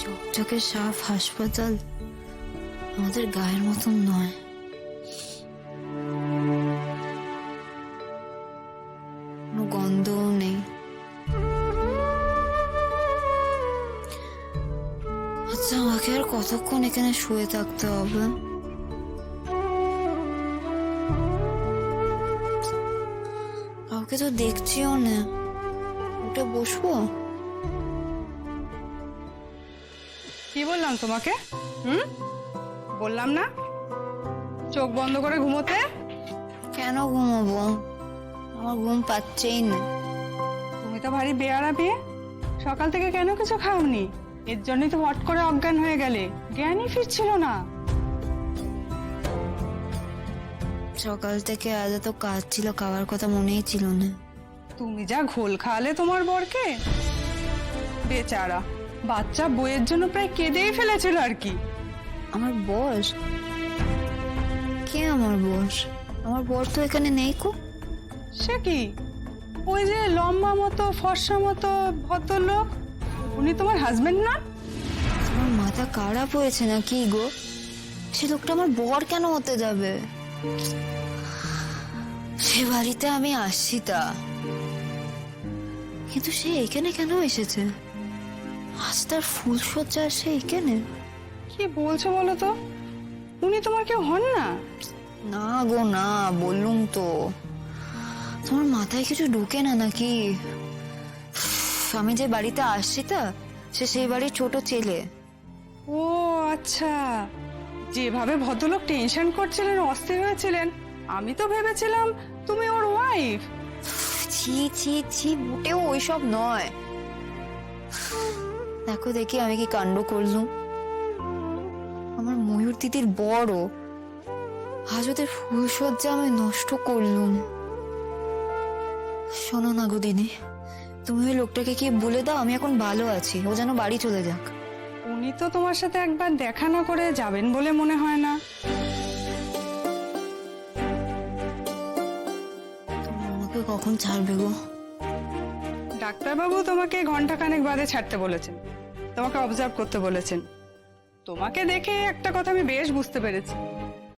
চকচকে সাফ হাসপাতাল আমাদের গায়ের মতন নয়। কোনো গন্ধও নেই। আচ্ছা, আমাকে আর কতক্ষণ এখানে শুয়ে থাকতে হবে? কাউকে তো দেখছিও না। উঠে বসবো? কি বললাম তোমাকে? বললাম না চোখ বন্ধ করে ঘুমোতে? কেন ঘুমাবো? আমার ঘুম পাচ্ছেই না। তুমি তো ভারী বেয়ারা বিয়ে। সকাল থেকে কেন কিছু খাওনি? এর জন্যই তো হট করে অজ্ঞান হয়ে গেলে, জ্ঞানই ফিরছিল না। সকাল থেকে আজ এত কাজ ছিল, খাওয়ার কথা মনেই ছিল না। তুমি যা ঘোল খাওয়ালে তোমার বরকে, বেচারা বাচ্চা বইয়ের জন্য প্রায় কেঁদেই ফেলেছিল আর কি। আমার বস? কে আমার বস? আমার বর তো এখানে নেই কো। সে কি? ওই যে লম্বা মতো ফর্সা মতো ভদ্রলোক, উনি তোমার হাজবেন্ড না? আমার মাথা খারাপ হয়েছে না কি গো? সে লোকটা আমার বর কেন হতে যাবে? সে বাড়িতে আমি আসছি তা, কিন্তু সে এখানে কেন এসেছে? আজ তার ফুলসজ্জা, সে এখানে? কি বলছো বলো তো? উনি তোমার কেউ হন না? না গো না, বললুম তো। তোমার মাথায় কিছু ঢোকে না নাকি? আমি যে বাড়িতে আসছি তা, সে সেই বাড়ির ছোট ছেলে। ও আচ্ছা, যেভাবে ভদ্রলোক টেনশন করছিলেন, অস্থির হয়েছিলেন, আমি তো ভেবেছিলাম তুমি ওর ওয়াইফ। ছি ছি ছি, মোটেও ওইসব নয়। দেখো দেখি আমি কি কাণ্ড করলুম। আমার ময়ূর দিদির বড়, আজ ওদের ফুলসজ্জা আমি নষ্ট করলুম। শোনো না গো দিদি, তুমি ওই লোকটাকে কি বলে দাও আমি এখন ভালো আছি, ও যেন বাড়ি চলে যাক। উনি তো তোমার সাথে একবার দেখা না করে যাবেন বলে মনে হয় না। তুমি আমাকে কখন ছাড়বে গো? ডাক্তারবাবু তোমাকে ঘন্টাখানেক বাদে ছাড়তে বলেছেন, তোমাকে অবজার্ভ করতে বলেছেন। তোমাকে দেখে একটা কথা আমি বেশ বুঝতে পেরেছি,